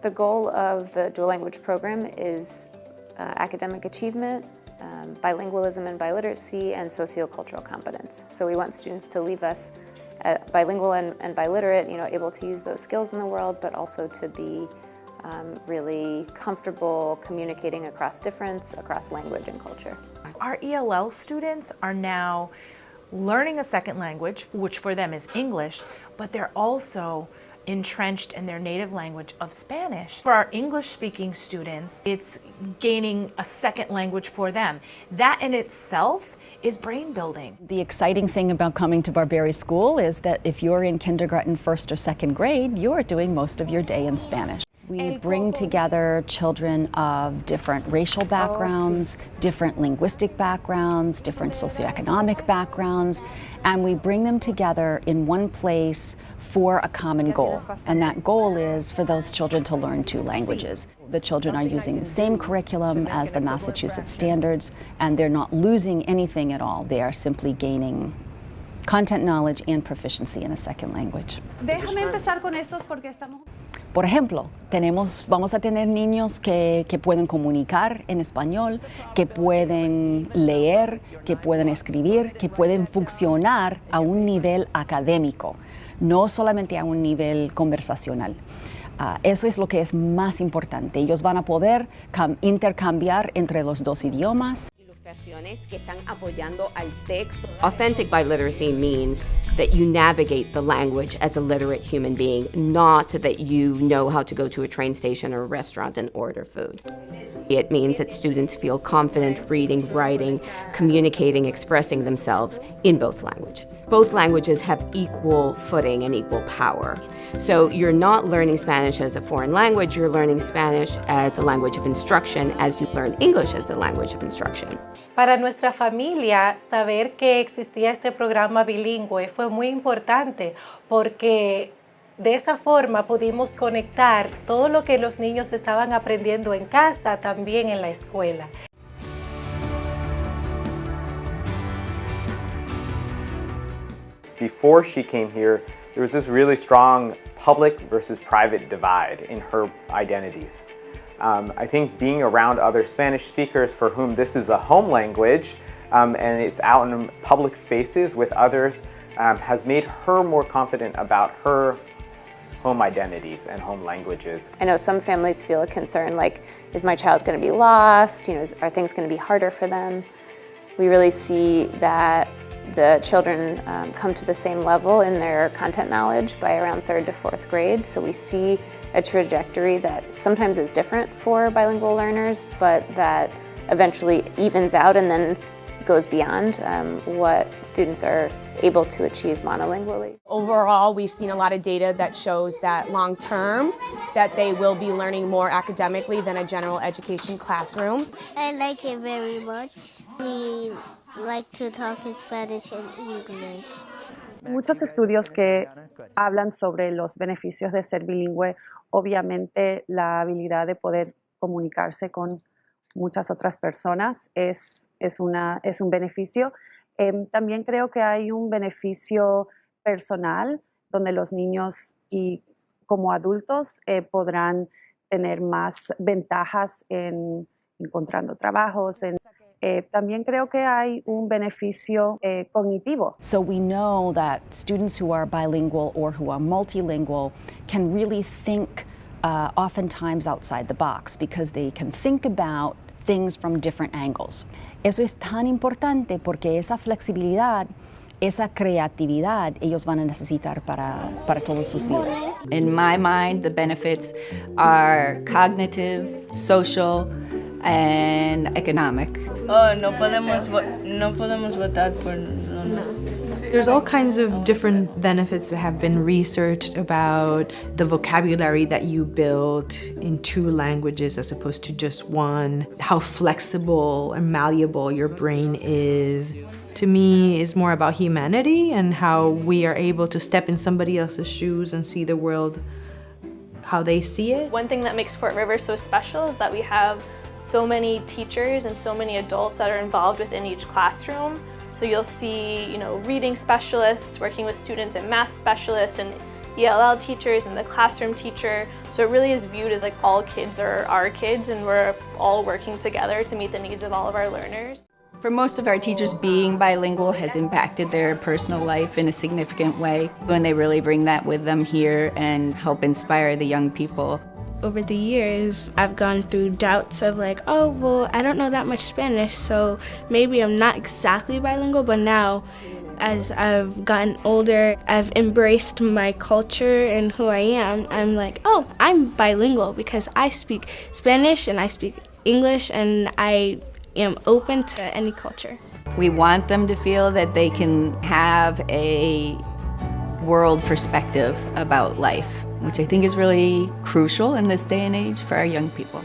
The goal of the dual language program is academic achievement, bilingualism and biliteracy, and sociocultural competence. So we want students to leave us bilingual and biliterate, able to use those skills in the world, but also to be really comfortable communicating across difference, across language and culture. Our ELL students are now learning a second language, which for them is English, but they're also entrenched in their native language of Spanish. For our English-speaking students, it's gaining a second language for them. That in itself is brain building. The exciting thing about coming to Barberry School is that if you're in kindergarten, first or second grade, you are doing most of your day in Spanish. We bring together children of different racial backgrounds, different linguistic backgrounds, different socioeconomic backgrounds, and we bring them together in one place for a common goal. And that goal is for those children to learn 2 languages. The children are using the same curriculum as the Massachusetts standards, and they're not losing anything at all. They are simply gaining content knowledge and proficiency in a second language. Déjame empezar con estos porque estamos... Por ejemplo, vamos a tener niños que pueden comunicar en español, que pueden leer, que pueden escribir, que pueden funcionar a un nivel académico, no solamente a un nivel conversacional. Eso es lo que es más importante. Ellos van a poder intercambiar entre los 2 idiomas. Que están apoyando al texto. Authentic biliteracy means that you navigate the language as a literate human being, not that you know how to go to a train station or a restaurant and order food. It means that students feel confident reading, writing, communicating, expressing themselves in both languages. Both languages have equal footing and equal power. So you're not learning Spanish as a foreign language, you're learning Spanish as a language of instruction as you learn English as a language of instruction. Para nuestra familia, saber que existía este programa bilingüe fue muy importante porque de esa forma pudimos conectar todo lo que los niños estaban aprendiendo en casa también en la escuela. Before she came here, there was this really strong public versus private divide in her identities. I think being around other Spanish speakers for whom this is a home language and it's out in public spaces with others has made her more confident about her home identities and home languages. I know some families feel a concern like, is my child going to be lost? Are things going to be harder for them? We really see that the children come to the same level in their content knowledge by around 3rd to 4th grade. So we see a trajectory that sometimes is different for bilingual learners, but that eventually evens out and then goes beyond what students are able to achieve monolingually. Overall, we've seen a lot of data that shows that long term, that they will be learning more academically than a general education classroom. I like it very much. We like to talk in Spanish and English. Muchos estudios que hablan sobre los beneficios de ser bilingüe, obviamente la habilidad de poder comunicarse con muchas otras personas es un beneficio. También creo que hay un beneficio personal donde los niños y como adultos podrán tener más ventajas en encontrando trabajos. También creo que hay un beneficio cognitivo. So we know that students who are bilingual or who are multilingual can really think oftentimes outside the box because they can think about things from different angles. Eso es tan importante porque esa flexibilidad, esa creatividad ellos van a necesitar para todas sus vidas. In my mind, the benefits are cognitive, social, and economic. No podemos votar por lo nuestro. There's all kinds of different benefits that have been researched about the vocabulary that you build in 2 languages as opposed to just one, how flexible and malleable your brain is. To me, it's more about humanity and how we are able to step in somebody else's shoes and see the world how they see it. One thing that makes Fort River so special is that we have so many teachers and so many adults that are involved within each classroom. So you'll see, reading specialists working with students and math specialists and ELL teachers and the classroom teacher. So it really is viewed as like all kids are our kids, and we're all working together to meet the needs of all of our learners. For most of our teachers, being bilingual has impacted their personal life in a significant way when they really bring that with them here and help inspire the young people. Over the years, I've gone through doubts of like, oh, well, I don't know that much Spanish, so maybe I'm not exactly bilingual, but now, as I've gotten older, I've embraced my culture and who I am. I'm like, oh, I'm bilingual because I speak Spanish and I speak English and I am open to any culture. We want them to feel that they can have a world perspective about life, which I think is really crucial in this day and age for our young people.